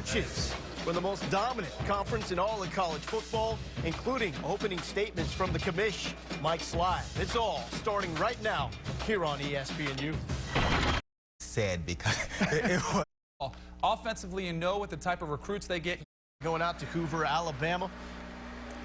coaches for the most dominant conference in all of college football, including opening statements from the commish, Mike Slive. It's all starting right now here on ESPNu. Said because it was offensively, you know what the type of recruits they get. Going out to Hoover, Alabama,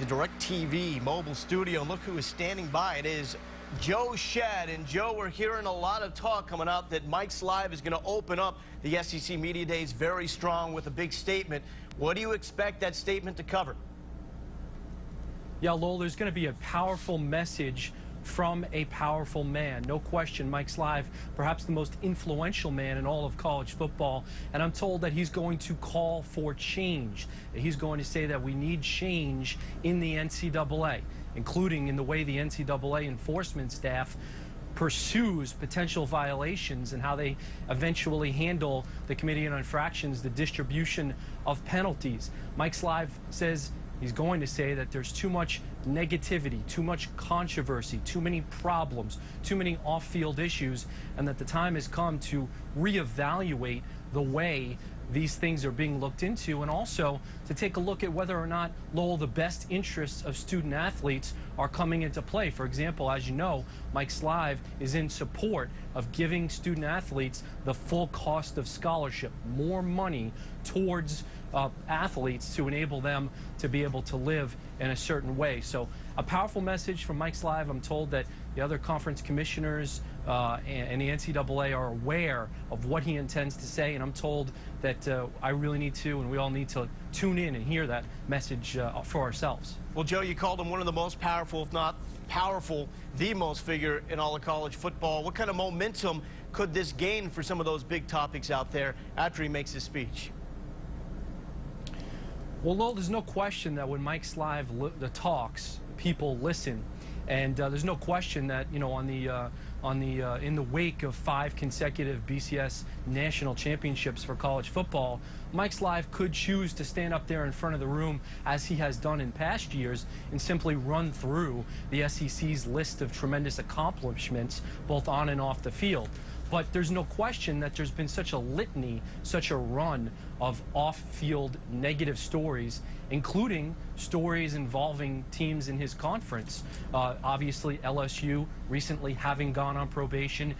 the DirecTV mobile studio. And look who is standing by. It is Joe Shad. And Joe, we're hearing a lot of talk coming out that Mike Slive is going to open up the SEC Media Days very strong with a big statement. What do you expect that statement to cover? Yeah, Lowell, there's going to be a powerful message from a powerful man. No question, Mike Slive, perhaps the most influential man in all of college football. And I'm told that he's going to call for change. He's going to say that we need change in the NCAA, including in the way the NCAA enforcement staff pursues potential violations and how they eventually handle the Committee on Infractions, the distribution of penalties. Mike Slive says he's going to say that there's too much negativity, too much controversy, too many problems, too many off-field issues, and that the time has come to reevaluate the way these things are being looked into, and also to take a look at whether or not, Lowell, the best interests of student athletes are coming into play. For example, as you know, Mike Slive is in support of giving student athletes the full cost of scholarship, more money towards athletes to enable them to be able to live in a certain way. So a powerful message from Mike Slive. I'm told that the other conference commissioners and the NCAA are aware of what he intends to say, and I'm told that I really need to, and we all need to tune in and hear that message for ourselves. Well, Joe, you called him one of the most powerful, if not powerful, the most figure in all of college football. What kind of momentum could this gain for some of those big topics out there after he makes his speech? Well, Lowell, there's no question that when Mike Slive talks, people listen. And there's no question that, you know, in the wake of 5 consecutive BCS national championships for college football, Mike Slive could choose to stand up there in front of the room, as he has done in past years, and simply run through the SEC's list of tremendous accomplishments, both on and off the field. But there's no question that there's been such a litany, such a run of off-field negative stories, including stories involving teams in his conference. Obviously, LSU recently having gone on probation.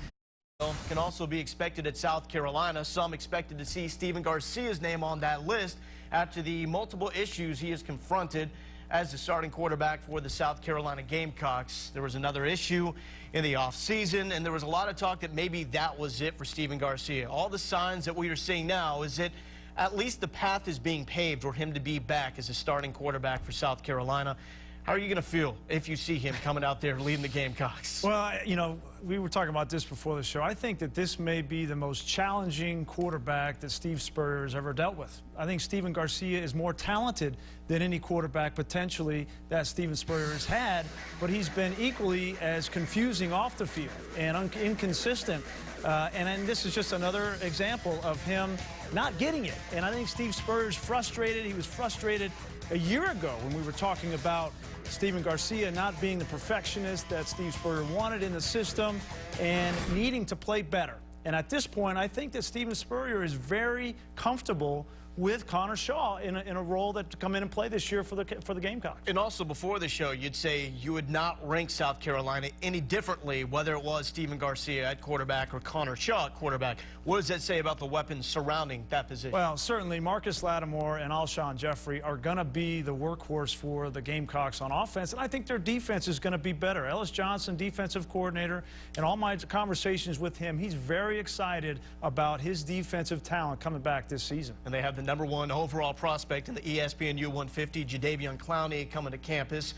Can also be expected at South Carolina. Some expected to see Stephen Garcia's name on that list after the multiple issues he has confronted as the starting quarterback for the South Carolina Gamecocks. There was another issue in the offseason, and there was a lot of talk that maybe that was it for Stephen Garcia. All the signs that we are seeing now is that at least the path is being paved for him to be back as a starting quarterback for South Carolina. How are you going to feel if you see him coming out there leading the Gamecocks? Well, you know, we were talking about this before the show. I think that this may be the most challenging quarterback that Steve Spurrier has ever dealt with. I think Stephen Garcia is more talented than any quarterback potentially that Stephen Spurrier has had, but he's been equally as confusing off the field and inconsistent. And then this is just another example of him not getting it. And I think Steve Spurrier's frustrated. He was frustrated a year ago when we were talking about Stephen Garcia not being the perfectionist that Steve Spurrier wanted in the system and needing to play better. And at this point, I think that Stephen Spurrier is very comfortable with Connor Shaw in a role that to come in and play this year for the Gamecocks. And also before the show, you'd say you would not rank South Carolina any differently, whether it was Stephen Garcia at quarterback or Connor Shaw at quarterback. What does that say about the weapons surrounding that position? Well, certainly Marcus Lattimore and Alshon Jeffrey are going to be the workhorse for the Gamecocks on offense, and I think their defense is going to be better. Ellis Johnson, defensive coordinator, and all my conversations with him, he's very excited about his defensive talent coming back this season. And they have the #1 overall prospect in the ESPNu 150, Jadeveon Clowney, coming to campus.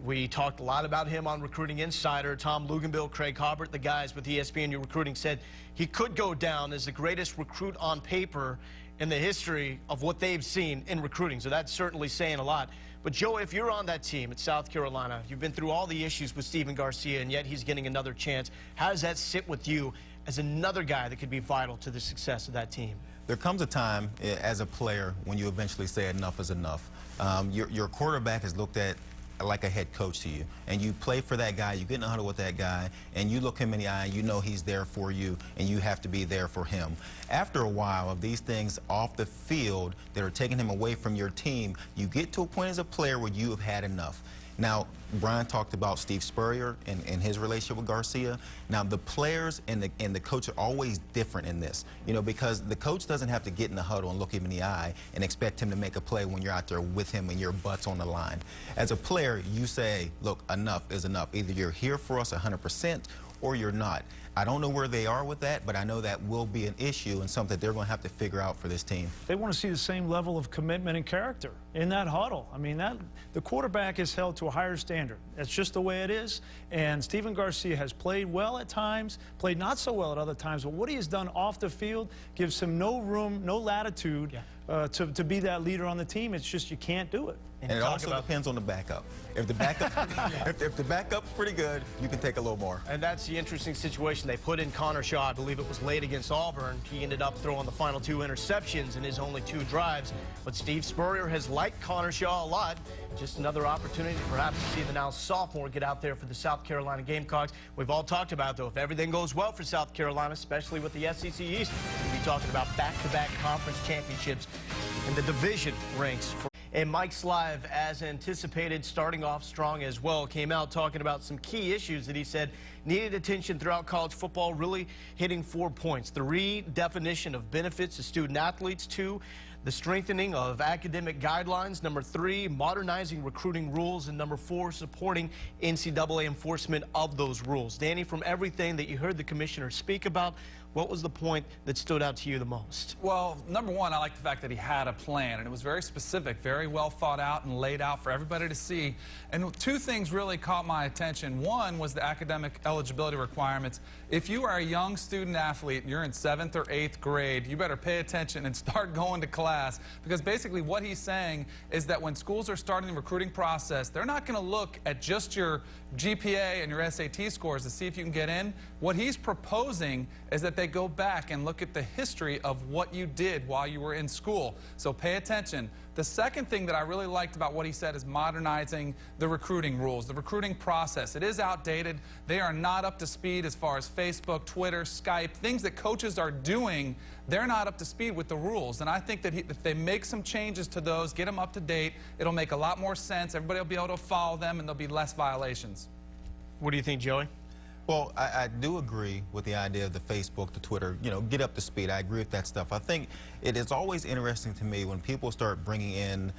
We talked a lot about him on Recruiting Insider. Tom Luganbill, Craig Hobart, the guys with ESPNu Recruiting, said he could go down as the greatest recruit on paper in the history of what they've seen in recruiting. So that's certainly saying a lot. But, Joe, if you're on that team at South Carolina, you've been through all the issues with Stephen Garcia, and yet he's getting another chance. How does that sit with you as another guy that could be vital to the success of that team? There comes a time as a player when you eventually say enough is enough. Your quarterback is looked at like a head coach to you, and you play for that guy, you get in a huddle with that guy, and you look him in the eye, and you know he's there for you, and you have to be there for him. After a while of these things off the field that are taking him away from your team, you get to a point as a player where you have had enough. Now, Brian talked about Steve Spurrier and his relationship with Garcia. Now, the players and the coach are always different in this, you know, because the coach doesn't have to get in the huddle and look him in the eye and expect him to make a play when you're out there with him and your butt's on the line. As a player, you say, look, enough is enough. Either you're here for us 100% or you're not. I don't know where they are with that, but I know that will be an issue and something they're going to have to figure out for this team. They want to see the same level of commitment and character in that huddle. I mean, the quarterback is held to a higher standard. That's just the way it is. And Steven Garcia has played well at times, played not so well at other times, but what he has done off the field gives him no room, no latitude to be that leader on the team. It's just you can't do it. And it also depends on the backup. If the backup, if the backup's pretty good, you can take a little more. And that's the interesting situation. They put in Connor Shaw. I believe it was late against Auburn. He ended up throwing the final 2 interceptions in his only 2 drives. But Steve Spurrier has liked Connor Shaw a lot. Just another opportunity perhaps to see the now sophomore get out there for the South Carolina Gamecocks. We've all talked about, though, if everything goes well for South Carolina, especially with the SEC East, we'll be talking about back-to-back conference championships in the division ranks. And Mike Slive, as anticipated, starting off strong as well, came out talking about some key issues that he said needed attention throughout college football, really hitting 4 points. The redefinition of benefits to student athletes. 2, the strengthening of academic guidelines. Number 3, modernizing recruiting rules. And number 4, supporting NCAA enforcement of those rules. Danny, from everything that you heard the commissioner speak about, what was the point that stood out to you the most? Well, number one, I like the fact that he had a plan, and it was very specific, very well thought out and laid out for everybody to see. And 2 things really caught my attention. One was the academic eligibility requirements. If you are a young student athlete and you're in 7th or 8th grade, you better pay attention and start going to class, because basically what he's saying is that when schools are starting the recruiting process, they're not going to look at just your GPA and your SAT scores to see if you can get in. What he's proposing is that they go back and look at the history of what you did while you were in school. So pay attention. The second thing that I really liked about what he said is modernizing the recruiting rules, the recruiting process. It is outdated. They are not up to speed as far as Facebook, Twitter, Skype, things that coaches are doing. They're not up to speed with the rules. And I think that if they make some changes to those, get them up to date, it'll make a lot more sense. Everybody will be able to follow them, and there'll be less violations. What do you think, Joey? Well, I do agree with the idea of the Facebook, the Twitter, you know, get up to speed. I agree with that stuff. I think it is always interesting to me when people start bringing in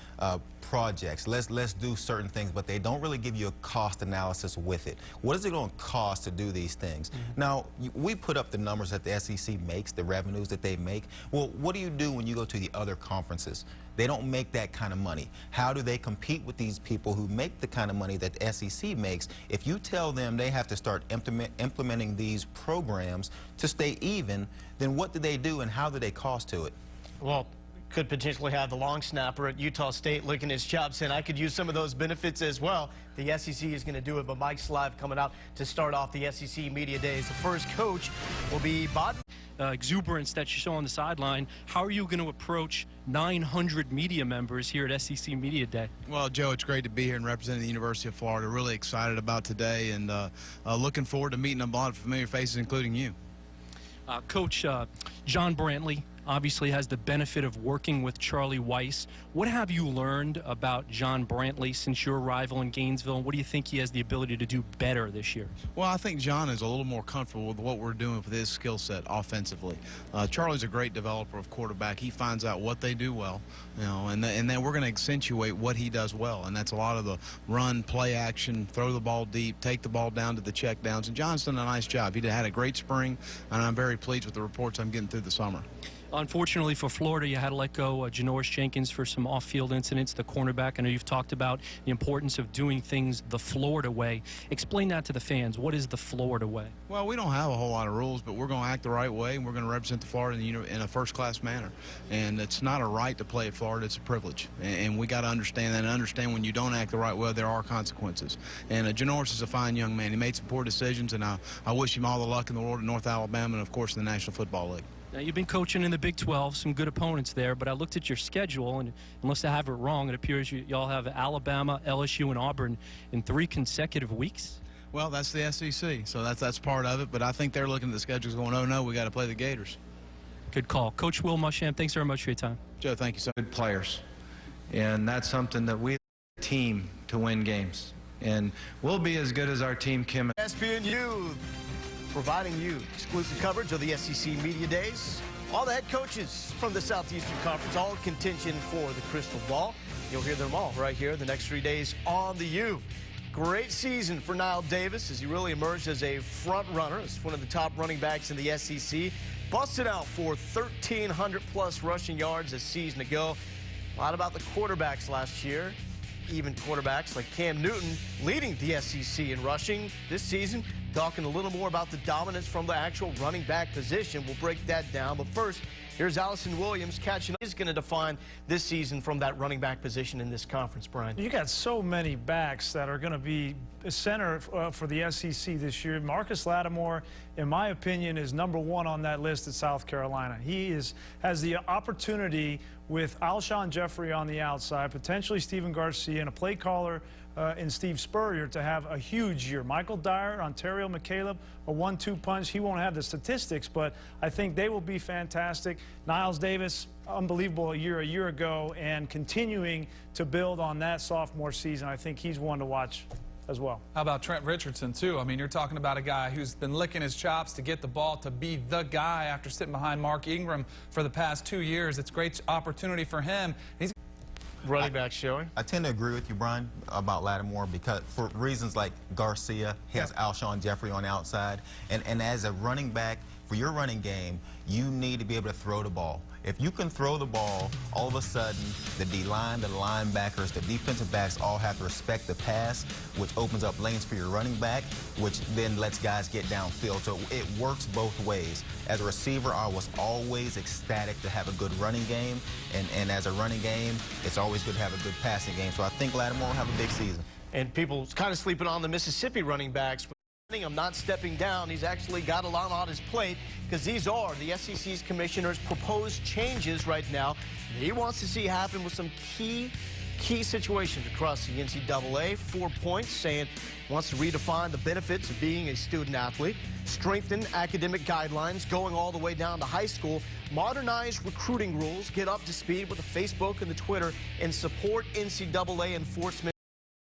projects. Let's do certain things, but they don't really give you a cost analysis with it. What is it going to cost to do these things? Now, we put up the numbers that the SEC makes, the revenues that they make. Well, what do you do when you go to the other conferences? They don't make that kind of money. How do they compete with these people who make the kind of money that the SEC makes? If you tell them they have to start implementing these programs to stay even, then what do they do and how do they cost to it? Well, could potentially have the long snapper at Utah State licking his chops, and I could use some of those benefits as well. The SEC is going to do it, but Mike Slive coming out to start off the SEC Media Days. The first coach will be Bob. Exuberance that you show on the sideline. How are you going to approach 900 media members here at SEC Media Day? Well, Joe, it's great to be here and representing the University of Florida. Really excited about today, and looking forward to meeting a lot of familiar faces, including you. Coach, John Brantley obviously has the benefit of working with Charlie Weiss. What have you learned about John Brantley since your arrival in Gainesville, and what do you think he has the ability to do better this year? Well, I think John is a little more comfortable with what we're doing with his skill set offensively. Charlie's a great developer of quarterback. He finds out what they do well, you know, and then we're going to accentuate what he does well, and that's a lot of the run, play action, throw the ball deep, take the ball down to the check downs, and John's done a nice job. He had a great spring, and I'm very pleased with the reports I'm getting through the summer. Unfortunately for Florida, you had to let go Janoris Jenkins for some off-field incidents, the cornerback. I know you've talked about the importance of doing things the Florida way. Explain that to the fans. What is the Florida way? Well, we don't have a whole lot of rules, but we're going to act the right way, and we're going to represent the Florida in a first-class manner. And it's not a right to play at Florida. It's a privilege. And we got to understand that and understand when you don't act the right way, there are consequences. And Janoris is a fine young man. He made some poor decisions, and I wish him all the luck in the world at North Alabama and, of course, in the National Football League. Now, you've been coaching in the Big 12, some good opponents there, but I looked at your schedule, and unless I have it wrong, it appears y'all have Alabama, LSU, and Auburn in 3 consecutive weeks. Well, that's the SEC, so that's part of it. But I think they're looking at the schedules going, oh, no, we got to play the Gators. Good call. Coach Will Muschamp, thanks very much for your time. Joe, thank you so much. Good players, and that's something that we as a team to win games, and we'll be as good as our team Kim. ESPNu providing you exclusive coverage of the SEC Media Days. All the head coaches from the Southeastern Conference, all contingent for the Crystal Ball. You'll hear them all right here the next 3 days on the U. Great season for Niall Davis as he really emerged as a front runner, as one of the top running backs in the SEC. Busted out for 1,300+ rushing yards a season ago. A lot about the quarterbacks last year. Even quarterbacks like Cam Newton leading the SEC in rushing this season. Talking a little more about the dominance from the actual running back position. We'll break that down. But first, here's Allison Williams catching up. He's going to define this season from that running back position in this conference, Brian. You got so many backs that are going to be a center for the SEC this year. Marcus Lattimore, in my opinion, is #1 on that list at South Carolina. He has the opportunity with Alshon Jeffrey on the outside, potentially Stephen Garcia, and a play caller in Steve Spurrier to have a huge year. Michael Dyer, Ontario McCaleb, a 1-2 punch. He won't have the statistics, but I think they will be fantastic. Niles Davis, unbelievable a year ago, and continuing to build on that sophomore season. I think he's one to watch as well. How about Trent Richardson, too? I mean, you're talking about a guy who's been licking his chops to get the ball, to be the guy after sitting behind Mark Ingram for the past 2 years. It's a great opportunity for him. He's Running back showing. I tend to agree with you, Brian, about Lattimore because for reasons like Garcia, he has Alshon Jeffrey on the outside. And as a running back, for your running game, you need to be able to throw the ball. If you can throw the ball, all of a sudden, the D-line, the linebackers, the defensive backs all have to respect the pass, which opens up lanes for your running back, which then lets guys get downfield. So it works both ways. As a receiver, I was always ecstatic to have a good running game, and as a running game, it's always good to have a good passing game. So I think Lattimore will have a big season. And people kind of sleeping on the Mississippi running backs. I'm not stepping down. He's actually got a lot on his plate because these are the SEC's commissioner's proposed changes right now. He wants to see happen with some key situations across the NCAA. 4 points, saying wants to redefine the benefits of being a student athlete, strengthen academic guidelines going all the way down to high school, modernize recruiting rules, get up to speed with the Facebook and the Twitter, and support NCAA enforcement.